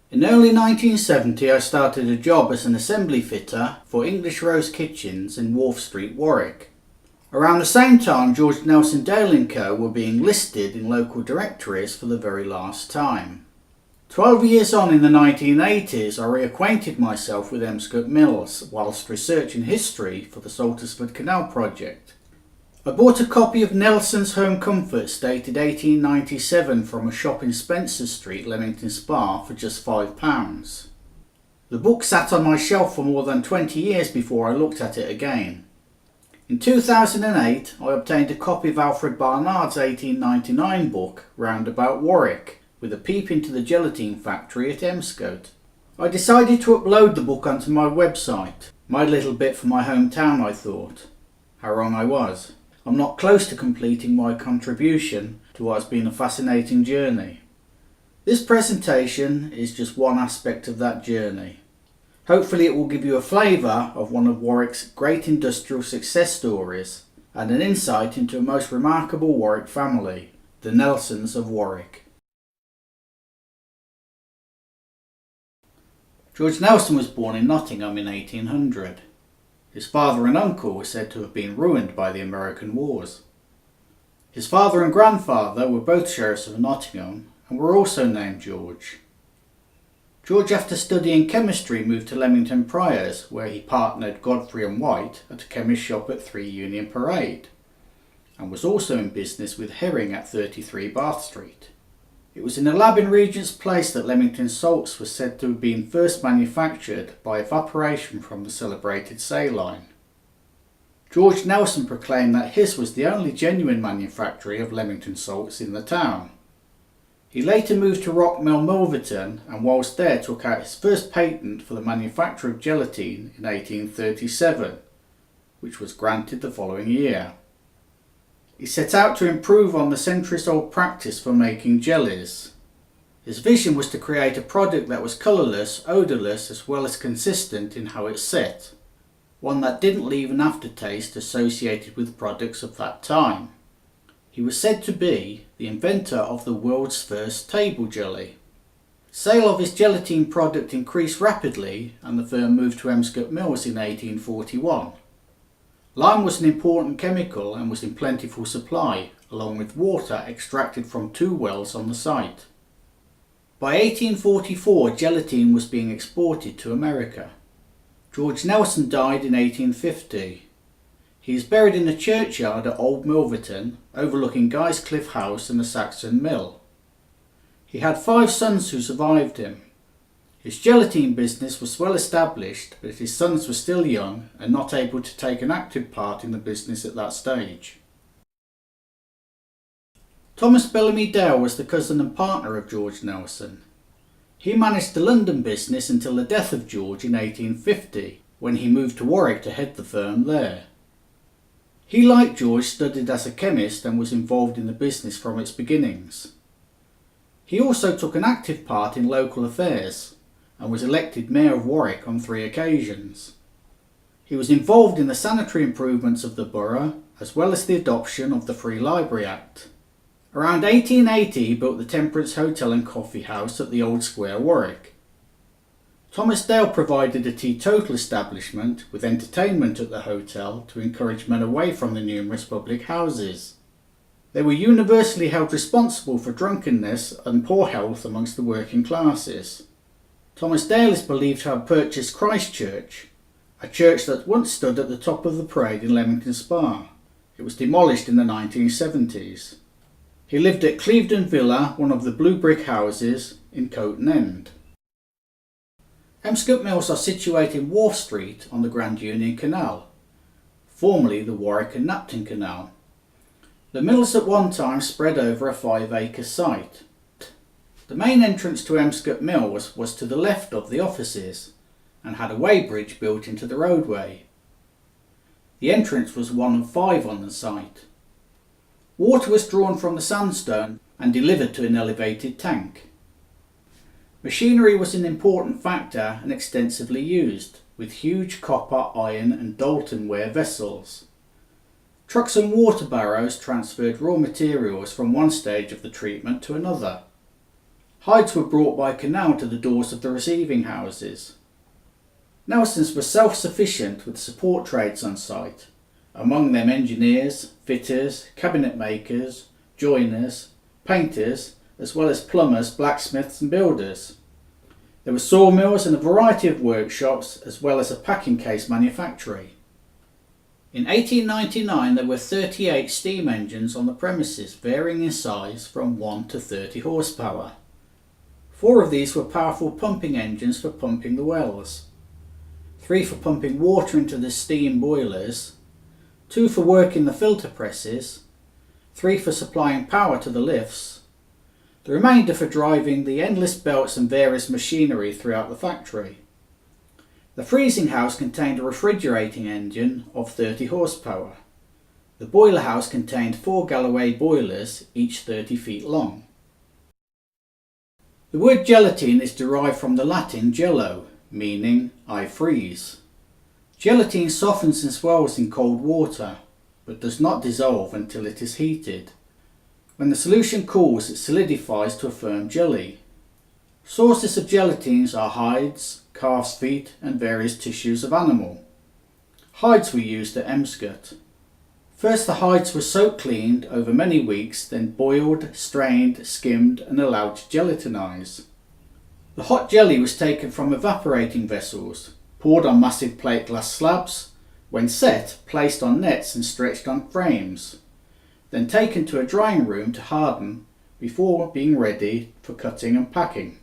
In early 1970 I started a job as an assembly fitter for English Rose Kitchens in Wharf Street, Warwick. Around the same time George Nelson Dale & Co were being listed in local directories for the very last time. 12 years on in the 1980s I reacquainted myself with Emscote Mills whilst researching history for the Saltersford Canal project. I bought a copy of Nelson's Home Comforts dated 1897 from a shop in Spencer Street, Leamington Spa for just £5. The book sat on my shelf for more than 20 years before I looked at it again. In 2008 I obtained a copy of Alfred Barnard's 1899 book Roundabout Warwick, with a peep into the gelatine factory at Emscote. I decided to upload the book onto my website. My little bit for my hometown, I thought. How wrong I was. I'm not close to completing my contribution to what's been a fascinating journey. This presentation is just one aspect of that journey. Hopefully it will give you a flavour of one of Warwick's great industrial success stories and an insight into a most remarkable Warwick family, the Nelsons of Warwick. George Nelson was born in Nottingham in 1800. His father and uncle were said to have been ruined by the American Wars. His father and grandfather were both sheriffs of Nottingham and were also named George. George, after studying chemistry, moved to Leamington Priors, where he partnered Godfrey and White at a chemist shop at 3 Union Parade, and was also in business with Herring at 33 Bath Street. It was in a lab in Regent's Place that Leamington salts were said to have been first manufactured by evaporation from the celebrated saline. George Nelson proclaimed that his was the only genuine manufactory of Leamington salts in the town. He later moved to Rock Mill Leamington and whilst there took out his first patent for the manufacture of gelatine in 1837, which was granted the following year. He set out to improve on the centuries-old practice for making jellies. His vision was to create a product that was colourless, odourless, as well as consistent in how it set, one that didn't leave an aftertaste associated with products of that time. He was said to be the inventor of the world's first table jelly. Sale of his gelatine product increased rapidly and the firm moved to Emscote Mills in 1841. Lime was an important chemical and was in plentiful supply, along with water extracted from 2 wells on the site. By 1844, gelatine was being exported to America. George Nelson died in 1850. He is buried in the churchyard at Old Milverton, overlooking Guy's Cliff House and the Saxon Mill. He had 5 sons who survived him. His gelatine business was well established, but his sons were still young and not able to take an active part in the business at that stage. Thomas Bellamy Dale was the cousin and partner of George Nelson. He managed the London business until the death of George in 1850, when he moved to Warwick to head the firm there. He, like George, studied as a chemist and was involved in the business from its beginnings. He also took an active part in local affairs and was elected Mayor of Warwick on 3 occasions. He was involved in the sanitary improvements of the borough, as well as the adoption of the Free Library Act. Around 1880 he built the Temperance Hotel and Coffee House at the Old Square, Warwick. Thomas Dale provided a teetotal establishment with entertainment at the hotel to encourage men away from the numerous public houses. They were universally held responsible for drunkenness and poor health amongst the working classes. Thomas Dale is believed to have purchased Christ Church, a church that once stood at the top of the parade in Leamington Spa. It was demolished in the 1970s. He lived at Clevedon Villa, one of the blue brick houses in Coton End. Emscote Mills are situated in Wharf Street on the Grand Union Canal, formerly the Warwick and Knapton Canal. The mills at one time spread over a 5-acre site. The main entrance to Emscote Mills was to the left of the offices and had a weighbridge built into the roadway. The entrance was one of 5 on the site. Water was drawn from the sandstone and delivered to an elevated tank. Machinery was an important factor and extensively used, with huge copper, iron and Dalton ware vessels. Trucks and water barrows transferred raw materials from one stage of the treatment to another. Hides were brought by canal to the doors of the receiving houses. Nelsons were self-sufficient with support trades on site, among them engineers, fitters, cabinet makers, joiners, painters, as well as plumbers, blacksmiths and builders. There were sawmills and a variety of workshops, as well as a packing case manufactory. In 1899 there were 38 steam engines on the premises, varying in size from 1 to 30 horsepower. 4 of these were powerful pumping engines for pumping the wells, 3 for pumping water into the steam boilers, 2 for working the filter presses, 3 for supplying power to the lifts, the remainder for driving the endless belts and various machinery throughout the factory. The freezing house contained a refrigerating engine of 30 horsepower. The boiler house contained 4 Galloway boilers, each 30 feet long. The word gelatine is derived from the Latin gelo, meaning I freeze. Gelatine softens and swells in cold water, but does not dissolve until it is heated. When the solution cools, it solidifies to a firm jelly. Sources of gelatines are hides, calf's feet and various tissues of animal. Hides were used at Emscote. First the hides were soak cleaned over many weeks, then boiled, strained, skimmed and allowed to gelatinize. The hot jelly was taken from evaporating vessels, poured on massive plate glass slabs, when set, placed on nets and stretched on frames, then taken to a drying room to harden before being ready for cutting and packing.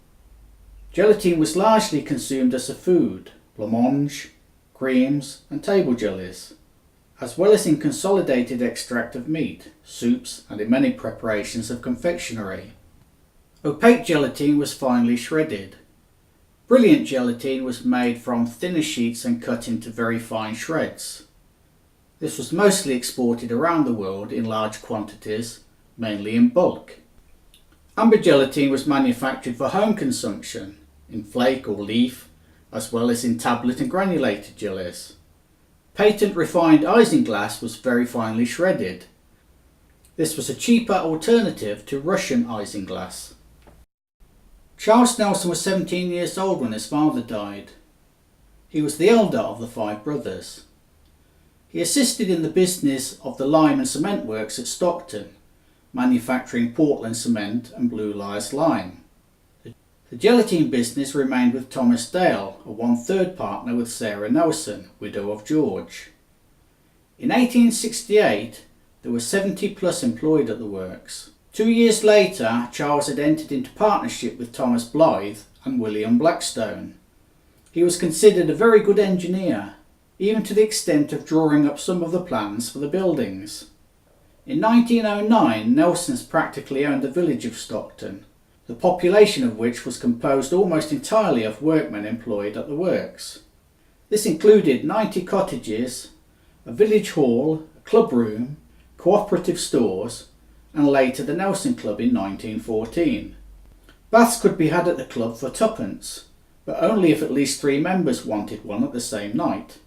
Gelatine was largely consumed as a food, blancmange, creams and table jellies, as well as in consolidated extract of meat, soups and in many preparations of confectionery. Opaque gelatine was finely shredded. Brilliant gelatine was made from thinner sheets and cut into very fine shreds. This was mostly exported around the world in large quantities, mainly in bulk. Amber gelatine was manufactured for home consumption, in flake or leaf, as well as in tablet and granulated jellies. Patent refined isinglass was very finely shredded. This was a cheaper alternative to Russian isinglass. Charles Nelson was 17 years old when his father died. He was the elder of the 5 brothers. He assisted in the business of the lime and cement works at Stockton, manufacturing Portland cement and Blue Lias lime. The gelatine business remained with Thomas Dale, a 1/3 partner with Sarah Nelson, widow of George. In 1868 there were 70 plus employed at the works. 2 years later, Charles had entered into partnership with Thomas Blythe and William Blackstone. He was considered a very good engineer, even to the extent of drawing up some of the plans for the buildings. In 1909, Nelsons practically owned the village of Stockton, the population of which was composed almost entirely of workmen employed at the works. This included 90 cottages, a village hall, a club room, cooperative stores, and later the Nelson Club in 1914. Baths could be had at the club for 2pence, but only if at least 3 members wanted one at the same night.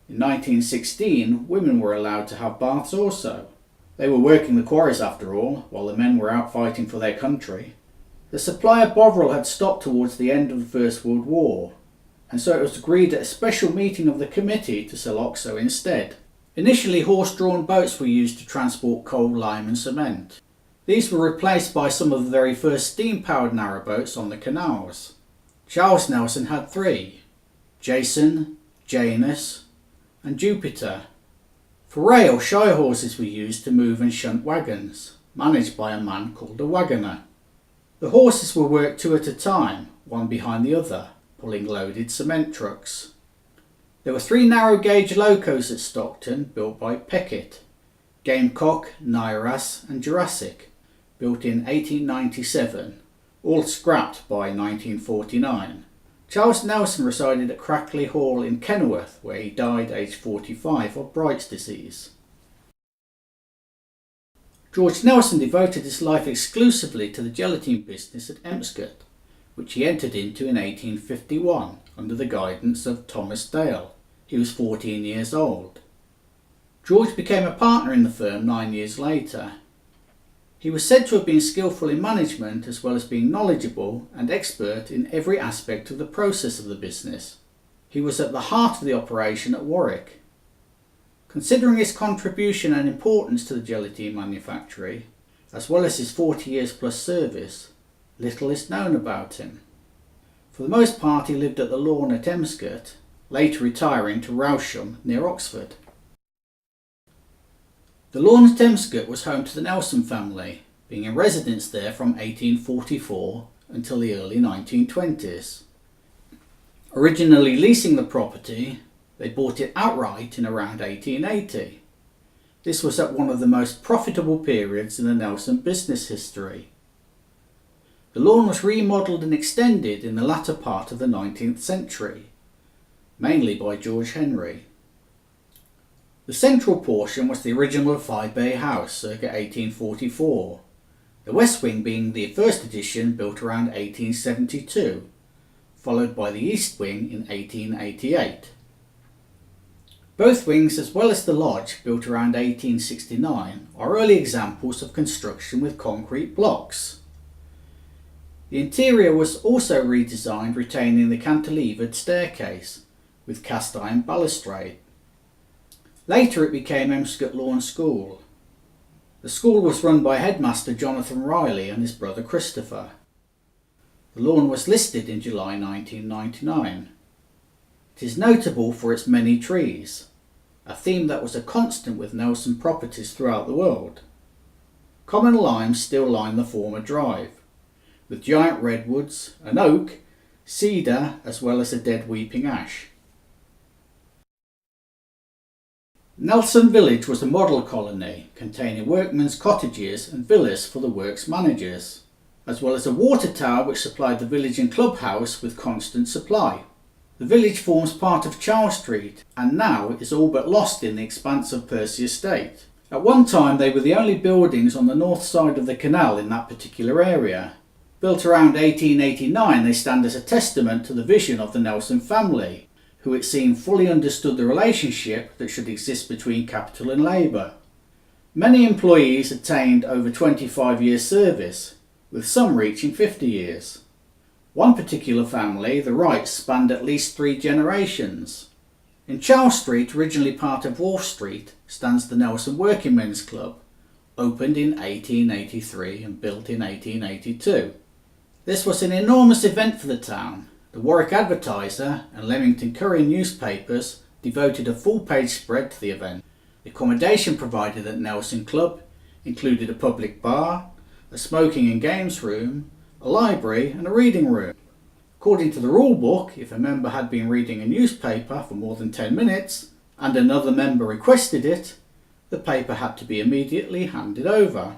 In 1916, women were allowed to have baths also. They were working the quarries after all, while the men were out fighting for their country. The supply of Bovril had stopped towards the end of the First World War, and so it was agreed at a special meeting of the committee to sell Oxo instead. Initially, horse-drawn boats were used to transport coal, lime and cement. These were replaced by some of the very first steam-powered narrowboats on the canals. Charles Nelson had 3, Jason, Janus and Jupiter. For rail, shire horses were used to move and shunt wagons, managed by a man called a wagoner. The horses were worked 2 at a time, one behind the other, pulling loaded cement trucks. There were 3 narrow gauge locos at Stockton built by Peckett, Gamecock, Nairas and Jurassic, built in 1897, all scrapped by 1949. Charles Nelson resided at Crackley Hall in Kenilworth, where he died aged 45 of Bright's disease. George Nelson devoted his life exclusively to the gelatine business at Emscote, which he entered into in 1851 under the guidance of Thomas Dale. He was 14 years old. George became a partner in the firm 9 years later. He was said to have been skillful in management as well as being knowledgeable and expert in every aspect of the process of the business. He was at the heart of the operation at Warwick. Considering his contribution and importance to the gelatine manufactory, as well as his 40 years plus service, little is known about him. For the most part he lived at the Lawn at Emscote, later retiring to Rousham near Oxford. The Lawn at Emscote was home to the Nelson family, being in residence there from 1844 until the early 1920s. Originally leasing the property, they bought it outright in around 1880. This was at one of the most profitable periods in the Nelson business history. The lawn was remodelled and extended in the latter part of the 19th century, mainly by George Henry. The central portion was the original 5-bay house circa 1844, the west wing being the first addition built around 1872, followed by the east wing in 1888. Both wings, as well as the lodge built around 1869, are early examples of construction with concrete blocks. The interior was also redesigned, retaining the cantilevered staircase with cast iron balustrade. Later it became Emscote Lawn School. The school was run by headmaster Jonathan Riley and his brother Christopher. The lawn was listed in July 1999. It is notable for its many trees, a theme that was a constant with Nelson properties throughout the world. Common limes still line the former drive, with giant redwoods, an oak, cedar, as well as a dead weeping ash. Nelson Village was a model colony containing workmen's cottages and villas for the works managers, as well as a water tower which supplied the village and clubhouse with constant supply. The village forms part of Charles Street and now is all but lost in the expanse of Percy Estate. At one time they were the only buildings on the north side of the canal in that particular area. Built around 1889, they stand as a testament to the vision of the Nelson family, who it seemed fully understood the relationship that should exist between capital and labour. Many employees attained over 25 years service, with some reaching 50 years. One particular family, the Wrights, spanned at least 3 generations. In Charles Street, originally part of Wharf Street, stands the Nelson Workingmen's Club, opened in 1883 and built in 1882. This was an enormous event for the town. The Warwick Advertiser and Leamington Courier newspapers devoted a full-page spread to the event. The accommodation provided at Nelson Club included a public bar, a smoking and games room, a library and a reading room. According to the rule book, if a member had been reading a newspaper for more than 10 minutes and another member requested it, the paper had to be immediately handed over.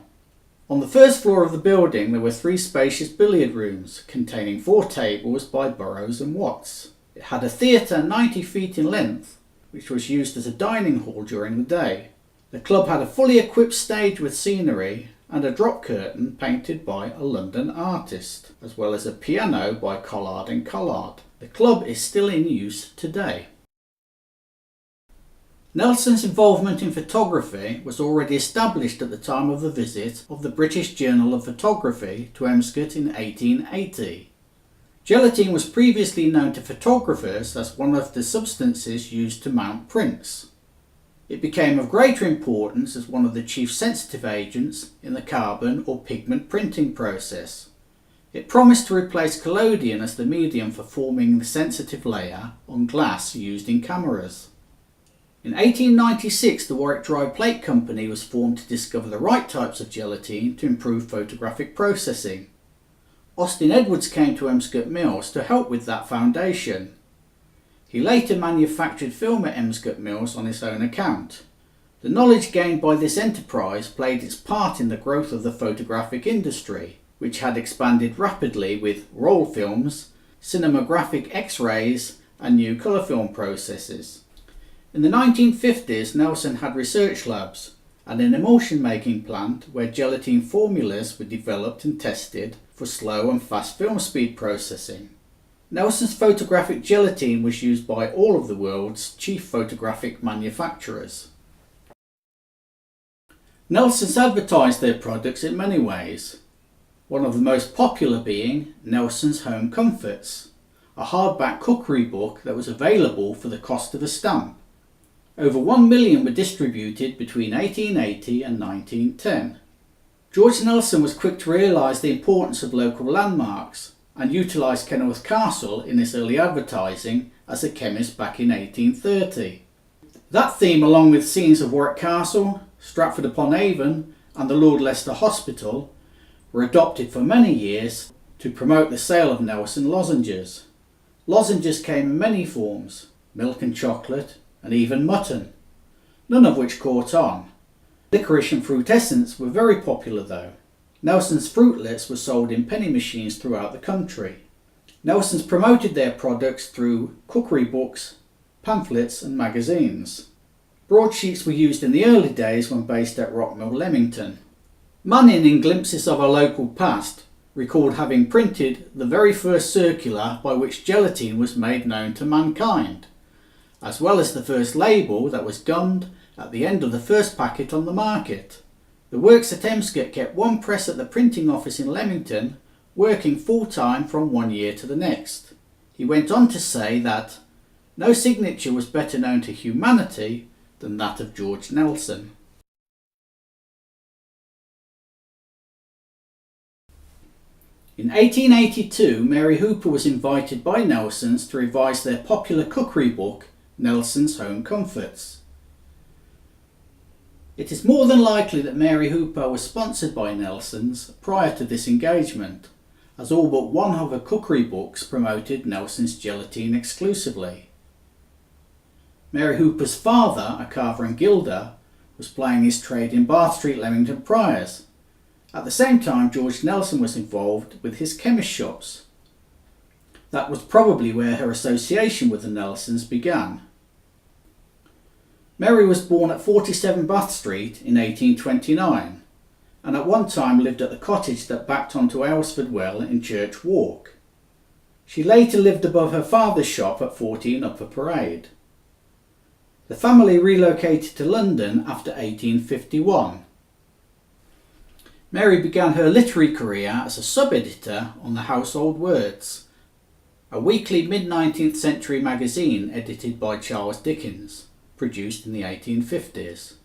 On the first floor of the building there were 3 spacious billiard rooms containing 4 tables by Burroughs and Watts. It had a theatre 90 feet in length, which was used as a dining hall during the day. The club had a fully equipped stage with scenery and a drop curtain painted by a London artist, as well as a piano by Collard and Collard. The club is still in use today. Nelson's involvement in photography was already established at the time of the visit of the British Journal of Photography to Emscote in 1880. Gelatine was previously known to photographers as one of the substances used to mount prints. It became of greater importance as one of the chief sensitive agents in the carbon or pigment printing process. It promised to replace collodion as the medium for forming the sensitive layer on glass used in cameras. In 1896, the Warwick Dry Plate Company was formed to discover the right types of gelatine to improve photographic processing. Austin Edwards came to Emscote Mills to help with that foundation. He later manufactured film at Emscote Mills on his own account. The knowledge gained by this enterprise played its part in the growth of the photographic industry, which had expanded rapidly with roll films, cinematographic X-rays and new colour film processes. In the 1950s, Nelson had research labs and an emulsion making plant where gelatine formulas were developed and tested for slow and fast film speed processing. Nelson's photographic gelatine was used by all of the world's chief photographic manufacturers. Nelsons advertised their products in many ways, one of the most popular being Nelson's Home Comforts, a hardback cookery book that was available for the cost of a stamp. Over 1 million were distributed between 1880 and 1910. George Nelson was quick to realise the importance of local landmarks and utilised Kenilworth Castle in his early advertising as a chemist back in 1830. That theme, along with scenes of Warwick Castle, Stratford upon Avon and the Lord Leicester Hospital, were adopted for many years to promote the sale of Nelson lozenges. Lozenges came in many forms, milk and chocolate and even mutton, none of which caught on. Licorice and fruit essence were very popular though. Nelson's fruitlets were sold in penny machines throughout the country. Nelsons promoted their products through cookery books, pamphlets and magazines. Broadsheets were used in the early days when based at Rock Mill Leamington. Manning, in Glimpses of Our Local Past, recalled having printed the very first circular by which gelatine was made known to mankind, as well as the first label that was gummed at the end of the first packet on the market. The works at Emscote kept one press at the printing office in Leamington working full-time from one year to the next. He went on to say that no signature was better known to humanity than that of George Nelson. In 1882, Mary Hooper was invited by Nelsons to revise their popular cookery book, Nelson's Home Comforts. It is more than likely that Mary Hooper was sponsored by Nelsons prior to this engagement, as all but one of her cookery books promoted Nelson's gelatine exclusively. Mary Hooper's father, a carver and gilder, was plying his trade in Bath Street, Leamington Priors. At the same time, George Nelson was involved with his chemist shops. That was probably where her association with the Nelsons began. Mary was born at 47 Bath Street in 1829 and at one time lived at the cottage that backed onto Aylesford Well in Church Walk. She later lived above her father's shop at 14 Upper Parade. The family relocated to London after 1851. Mary began her literary career as a sub-editor on the Household Words, a weekly mid-19th century magazine edited by Charles Dickens, produced in the 1850s.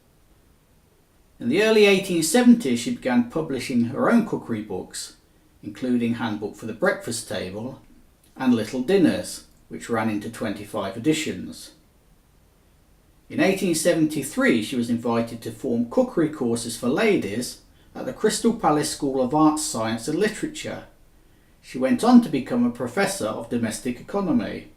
In the early 1870s she began publishing her own cookery books, including Handbook for the Breakfast Table and Little Dinners, which ran into 25 editions. In 1873 she was invited to form cookery courses for ladies at the Crystal Palace School of Arts, Science and Literature. She went on to become a professor of domestic economy.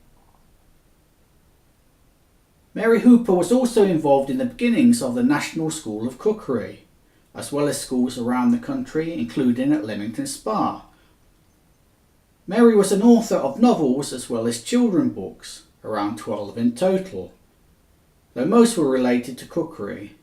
Mary Hooper was also involved in the beginnings of the National School of Cookery, as well as schools around the country, including at Leamington Spa. Mary was an author of novels as well as children's books, around 12 in total, though most were related to cookery.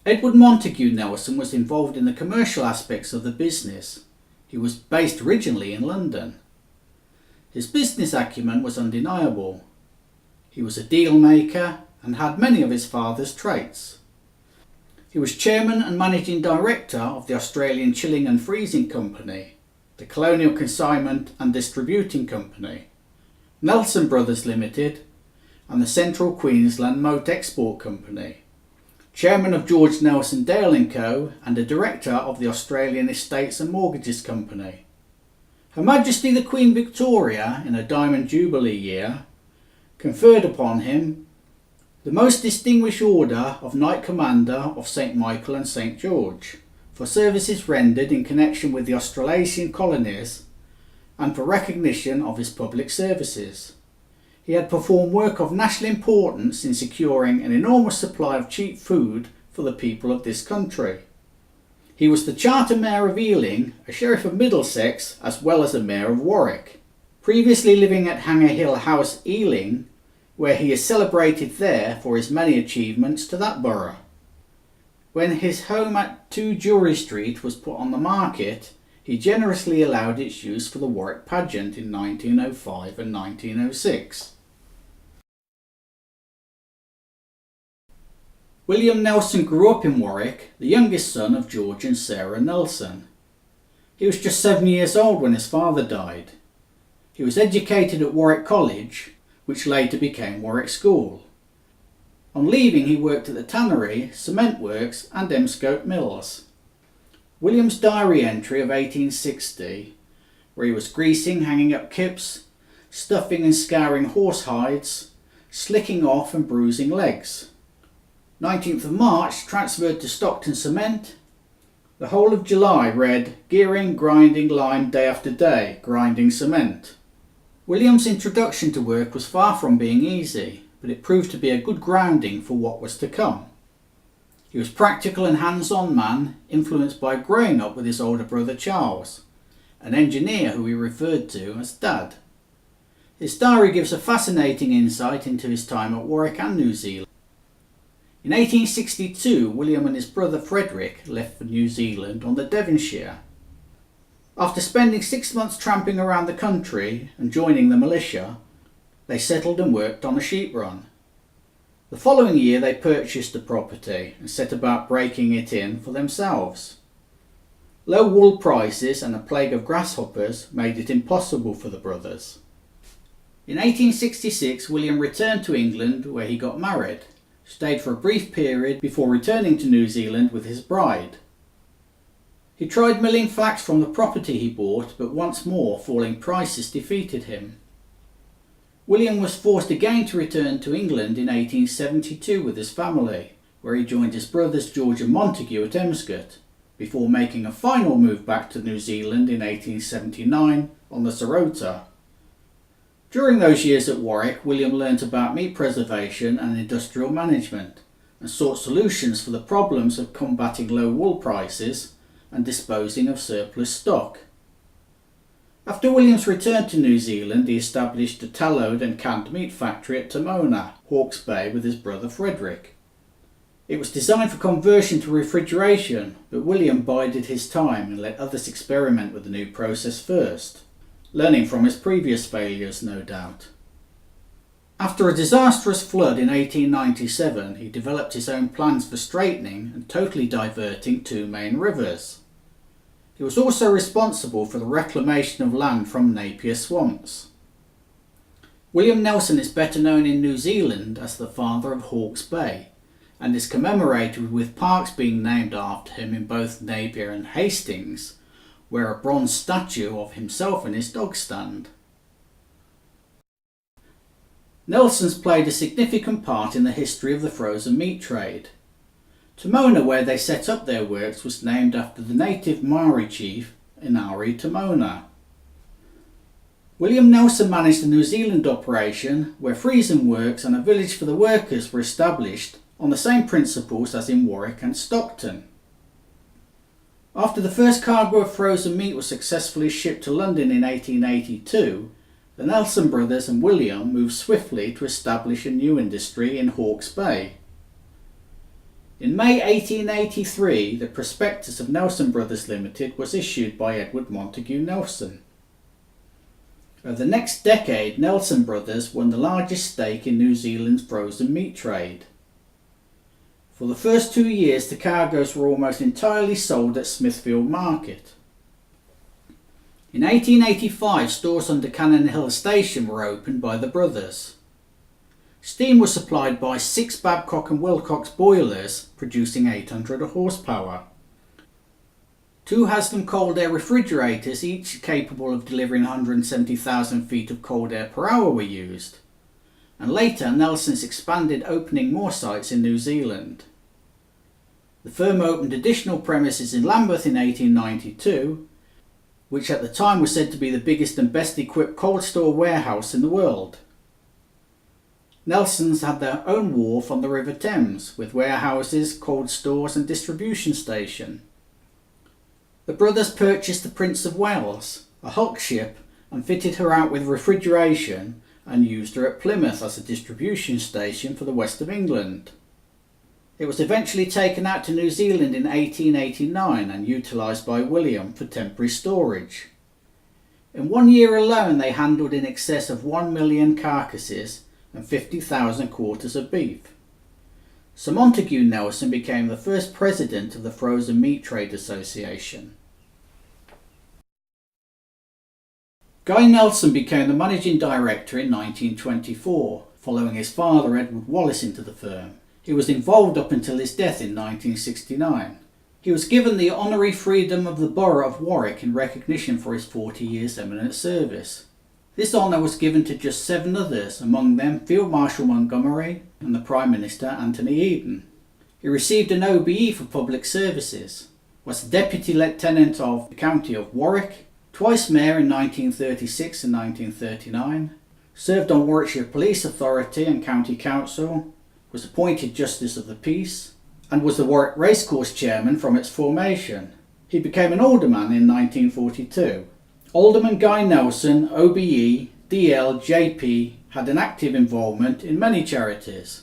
Edward Montague Nowison was involved in the commercial aspects of the business. He was based originally in London. His business acumen was undeniable. He was a deal maker and had many of his father's traits. He was chairman and managing director of the Australian Chilling and Freezing Company, the Colonial Consignment and Distributing Company, Nelson Brothers Limited and the Central Queensland Moat Export Company. Chairman of George Nelson Dale & Co. and a director of the Australian Estates and Mortgages Company. Her Majesty the Queen Victoria, in her Diamond Jubilee year, conferred upon him the Most Distinguished Order of Knight Commander of St. Michael and St. George for services rendered in connection with the Australasian colonies and for recognition of his public services. He had performed work of national importance in securing an enormous supply of cheap food for the people of this country. He was the Charter Mayor of Ealing, a Sheriff of Middlesex, as well as a Mayor of Warwick. Previously living at Hanger Hill House, Ealing, where he is celebrated there for his many achievements to that borough. When his home at 2 Jury Street was put on the market, he generously allowed its use for the Warwick pageant in 1905 and 1906. William Nelson grew up in Warwick, the youngest son of George and Sarah Nelson. He was just 7 years old when his father died. He was educated at Warwick College, which later became Warwick School. On leaving, he worked at the tannery, cement works and Emscote Mills. William's diary entry of 1860, where he was greasing, hanging up kips, stuffing and scouring horse hides, slicking off and bruising legs. 19th of March transferred to Stockton Cement. The whole of July read gearing, grinding lime day after day, grinding cement. William's introduction to work was far from being easy, but it proved to be a good grounding for what was to come. He was a practical and hands-on man, influenced by growing up with his older brother Charles, an engineer who he referred to as Dad. His diary gives a fascinating insight into his time at Warwick and New Zealand. In 1862, William and his brother Frederick left for New Zealand on the Devonshire. After spending 6 months tramping around the country and joining the militia, they settled and worked on a sheep run. The following year they purchased the property and set about breaking it in for themselves. Low wool prices and a plague of grasshoppers made it impossible for the brothers. In 1866, William returned to England where he got married, stayed for a brief period before returning to New Zealand with his bride. He tried milling flax from the property he bought, but once more falling prices defeated him. William was forced again to return to England in 1872 with his family, where he joined his brothers George and Montague at Emscote, before making a final move back to New Zealand in 1879 on the Sarota. During those years at Warwick, William learnt about meat preservation and industrial management, and sought solutions for the problems of combating low wool prices and disposing of surplus stock. After William's return to New Zealand, he established a tallowed and canned meat factory at Timona, Hawke's Bay, with his brother Frederick. It was designed for conversion to refrigeration, but William bided his time and let others experiment with the new process first, learning from his previous failures, no doubt. After a disastrous flood in 1897, he developed his own plans for straightening and totally diverting two main rivers. He was also responsible for the reclamation of land from Napier swamps. William Nelson is better known in New Zealand as the father of Hawke's Bay, and is commemorated with parks being named after him in both Napier and Hastings, where a bronze statue of himself and his dog stand. Nelson's played a significant part in the history of the frozen meat trade. Timona, where they set up their works, was named after the native Maori chief Inari Timona. William Nelson managed the New Zealand operation, where freezing works and a village for the workers were established on the same principles as in Warwick and Stockton. After the first cargo of frozen meat was successfully shipped to London in 1882, the Nelson brothers and William moved swiftly to establish a new industry in Hawke's Bay. In May 1883, the prospectus of Nelson Brothers Limited was issued by Edward Montague Nowison. Over the next decade, Nelson Brothers won the largest stake in New Zealand's frozen meat trade. For the first 2 years, the cargoes were almost entirely sold at Smithfield Market. In 1885, stores under Cannon Hill Station were opened by the brothers. Steam was supplied by 6 Babcock and Wilcox boilers, producing 800 horsepower. 2 Haslam cold air refrigerators, each capable of delivering 170,000 feet of cold air per hour, were used. And later, Nelson's expanded, opening more sites in New Zealand. The firm opened additional premises in Lambeth in 1892, which at the time was said to be the biggest and best equipped cold store warehouse in the world. Nelson's had their own wharf on the River Thames, with warehouses, cold stores and distribution station. The brothers purchased the Prince of Wales, a hulk ship, and fitted her out with refrigeration and used her at Plymouth as a distribution station for the west of England. It was eventually taken out to New Zealand in 1889 and utilised by William for temporary storage. In 1 year alone they handled in excess of 1 million carcasses and 50,000 quarters of beef. Sir Montague Nowison became the first president of the Frozen Meat Trade Association. Guy Nelson became the managing director in 1924, following his father Edward Wallace into the firm. He was involved up until his death in 1969. He was given the honorary freedom of the borough of Warwick in recognition for his 40 years eminent service. This honour was given to just 7 others, among them Field Marshal Montgomery and the Prime Minister Anthony Eden. He received an OBE for public services, was the Deputy Lieutenant of the County of Warwick, twice Mayor in 1936 and 1939, served on Warwickshire Police Authority and County Council, was appointed Justice of the Peace, and was the Warwick Racecourse Chairman from its formation. He became an alderman in 1942. Alderman Guy Nelson, OBE, DL, JP, had an active involvement in many charities.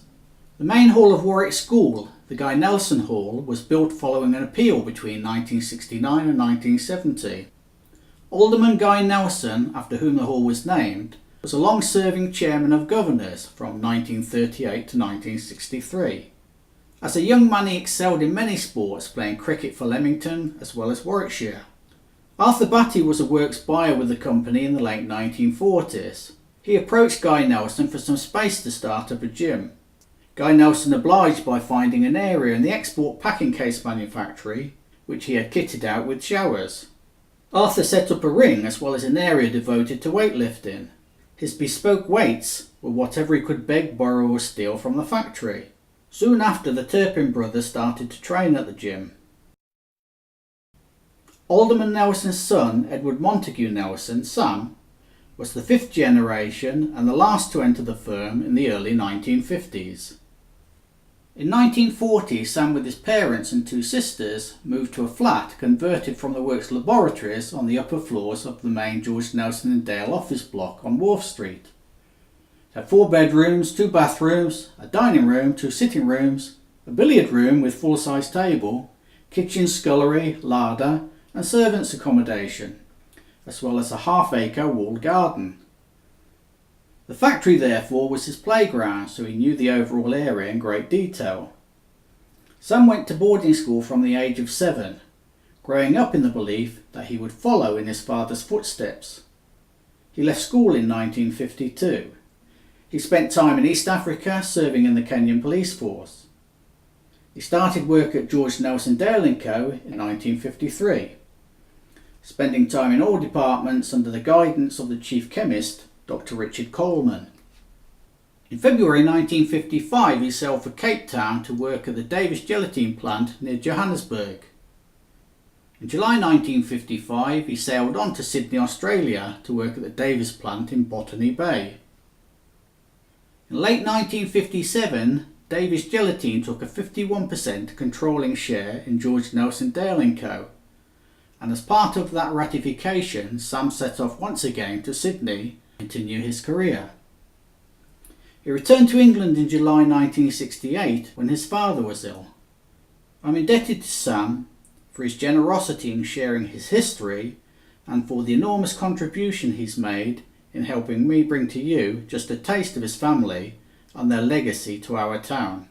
The main hall of Warwick School, the Guy Nelson Hall, was built following an appeal between 1969 and 1970. Alderman Guy Nelson, after whom the hall was named, was a long-serving chairman of governors from 1938 to 1963. As a young man he excelled in many sports, playing cricket for Leamington as well as Warwickshire. Arthur Batty was a works buyer with the company in the late 1940s. He approached Guy Nelson for some space to start up a gym. Guy Nelson obliged by finding an area in the export packing case manufactory, which he had kitted out with showers. Arthur set up a ring as well as an area devoted to weightlifting. His bespoke weights were whatever he could beg, borrow or steal from the factory. Soon after, the Turpin brothers started to train at the gym. Alderman Nelson's son, Edward Montague Nowison, Sam, was the 5th generation and the last to enter the firm in the early 1950s. In 1940, Sam with his parents and 2 sisters moved to a flat converted from the works laboratories on the upper floors of the main George Nelson and Dale office block on Wharf Street. It had 4 bedrooms, 2 bathrooms, a dining room, 2 sitting rooms, a billiard room with full-size table, kitchen, scullery, larder and servants' accommodation, as well as a half-acre walled garden. The factory therefore was his playground, so he knew the overall area in great detail. Sam went to boarding school from the age of 7, growing up in the belief that he would follow in his father's footsteps. He left school in 1952. He spent time in East Africa serving in the Kenyan police force. He started work at George Nelson Dale & Co. in 1953. Spending time in all departments under the guidance of the chief chemist, Dr. Richard Coleman. In February 1955 he sailed for Cape Town to work at the Davis Gelatine plant near Johannesburg. In July 1955 he sailed on to Sydney, Australia to work at the Davis plant in Botany Bay. In late 1957 Davis Gelatine took a 51% controlling share in George Nelson Dale & Co. And as part of that ratification, Sam set off once again to Sydney to continue his career. He returned to England in July 1968 when his father was ill. I'm indebted to Sam for his generosity in sharing his history and for the enormous contribution he's made in helping me bring to you just a taste of his family and their legacy to our town.